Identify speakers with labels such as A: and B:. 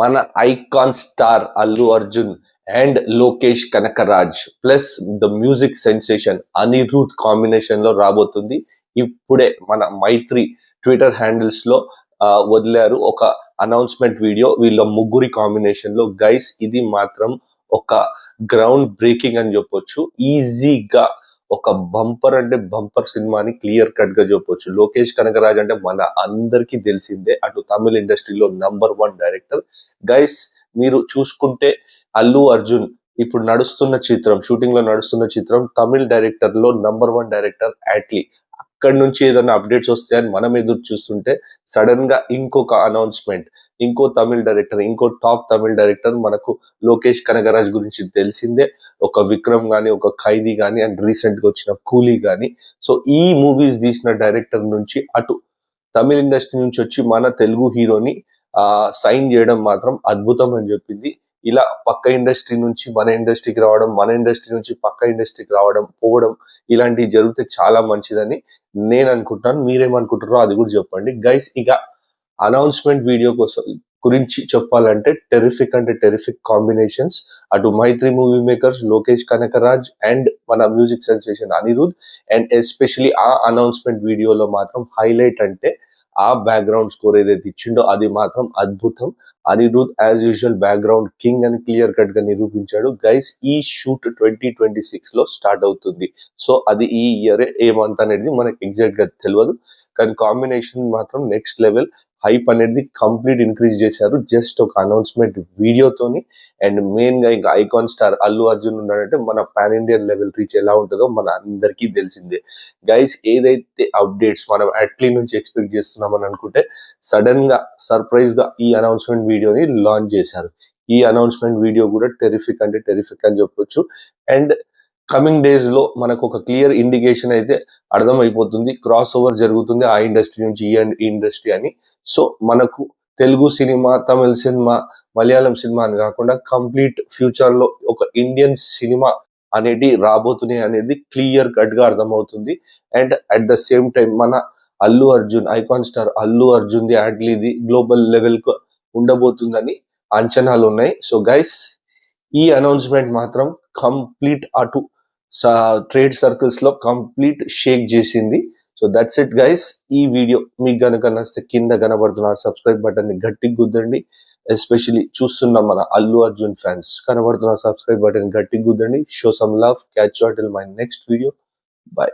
A: మన icon star Allu Arjun and Lokesh Kanagaraj plus the music sensation Anirudh combination లో రాబోతుంది. ఇప్పుడే మన మైత్రి ట్విట్టర్ హ్యాండిల్స్ లో వదిలారు ఒక అనౌన్స్మెంట్ వీడియో వీళ్ళ ముగ్గురి కాంబినేషన్ లో. గైస్, ఇది మాత్రం ఒక గ్రౌండ్ బ్రేకింగ్ అని చెప్పొచ్చు. ఈజీగా ఒక బంపర్ అంటే బంపర్ సినిమాని క్లియర్ కట్ గా చెప్పొచ్చు. లోకేష్ కనకరాజ్ అంటే మన అందరికీ తెలిసిందే, అటు తమిళ ఇండస్ట్రీలో #1 డైరెక్టర్. గైస్, మీరు చూసుకుంటే అల్లు అర్జున్ ఇప్పుడు నడుస్తున్న చిత్రం, షూటింగ్ లో నడుస్తున్న చిత్రం తమిళ డైరెక్టర్ లో #1 డైరెక్టర్ యాట్లీ. అక్కడి నుంచి ఏదైనా అప్డేట్స్ వస్తాయని మనం ఎదురు చూస్తుంటే సడన్ గా ఇంకొక అనౌన్స్మెంట్, ఇంకో తమిళ డైరెక్టర్, ఇంకో టాప్ తమిళ డైరెక్టర్ మనకు లోకేష్ కనగరాజ్ గురించి తెలిసిందే. ఒక విక్రమ్ గానీ, ఒక ఖైదీ గానీ, అండ్ రీసెంట్ గా వచ్చిన కూలీ గానీ. సో ఈ మూవీస్ తీసిన డైరెక్టర్ నుంచి అటు తమిళ ఇండస్ట్రీ నుంచి వచ్చి మన తెలుగు హీరోని సైన్ చేయడం మాత్రం అద్భుతం అని చెప్పింది. ఇలా పక్క ఇండస్ట్రీ నుంచి మన ఇండస్ట్రీకి రావడం, మన ఇండస్ట్రీ నుంచి పక్క ఇండస్ట్రీకి రావడం, పోవడం, ఇలాంటివి జరిగితే చాలా మంచిదని నేను అనుకుంటున్నాను. మీరేమనుకుంటారో అది కూడా చెప్పండి. గైస్, ఇక అనౌన్స్మెంట్ వీడియో కోసం గురించి చెప్పాలంటే టెరిఫిక్ అంటే టెరిఫిక్ కాంబినేషన్స్. అటు Mythri movie makers, Lokesh Kanagaraj and మన music sensation Anirudh. And especially ఆ అనౌన్స్మెంట్ వీడియోలో మాత్రం హైలైట్ అంటే ఆ బ్యాక్గ్రౌండ్ స్కోర్ ఏదైతే ఇచ్చిండో అది మాత్రం అద్భుతం. Anirudh as usual background king అని క్లియర్ కట్ గా నిరూపించాడు. గైస్, ఈ షూట్ 2026 లో స్టార్ట్ అవుతుంది. సో అది ఈ ఇయర్ ఏ మంత్ అనేది మనకి ఎగ్జాక్ట్ గా తెలియదు, కానీ కాంబినేషన్ మాత్రం నెక్స్ట్ లెవెల్. హైప్ అనేది కంప్లీట్ ఇంక్రీజ్ చేశారు జస్ట్ ఒక అనౌన్స్మెంట్ వీడియోతోని. అండ్ మెయిన్ గా ఇంకా ఐకాన్ స్టార్ అల్లు అర్జున్ ఉన్నాడంటే మన పాన్ ఇండియన్ లెవెల్ రీచ్ ఎలా ఉంటుందో మన అందరికీ తెలిసిందే. గైస్, ఏదైతే అప్డేట్స్ మనం అట్లీ నుంచి ఎక్స్పెక్ట్ చేస్తున్నామని అనుకుంటే సడన్ గా సర్ప్రైజ్ గా ఈ అనౌన్స్మెంట్ వీడియోని లాంచ్ చేశారు. ఈ అనౌన్స్మెంట్ వీడియో కూడా టెరిఫిక్ అంటే టెరిఫిక్ అని చెప్పొచ్చు. అండ్ కమింగ్ డేస్ లో మనకు ఒక క్లియర్ ఇండికేషన్ అయితే అర్థమైపోతుంది, క్రాస్ ఓవర్ జరుగుతుంది ఆ ఇండస్ట్రీ నుంచి ఈ ఇండస్ట్రీ అని. సో మనకు తెలుగు సినిమా, తమిళ సినిమా, మలయాళం సినిమా అని కాకుండా కంప్లీట్ ఫ్యూచర్ లో ఒక ఇండియన్ సినిమా అనేది రాబోతున్నాయి అనేది క్లియర్ కట్ గా అర్థమవుతుంది. And at the same time మన అల్లు అర్జున్, ఐకాన్ స్టార్ అల్లు అర్జున్ ది యాడ్లీది గ్లోబల్ లెవెల్ కు ఉండబోతుందని అంచనాలు ఉన్నాయి. సో గైస్, ఈ అనౌన్స్మెంట్ మాత్రం కంప్లీట్ అటు ట్రేడ్ సర్కిల్స్ లో కంప్లీట్ షేక్ చేసింది. So that's it guys. ఈ వీడియో మీకు గనక నచ్చితే కింద కనబడుతున్న సబ్స్క్రైబ్ బటన్ ని గట్టిగా గుద్దండి. ఎస్పెషలీ చూస్తున్న మన అల్లు అర్జున్ ఫ్యాన్స్ కనబడుతున్న సబ్స్క్రైబ్ బటన్ గట్టిగా గుద్దండి. Show some love. Catch you till my next video. By.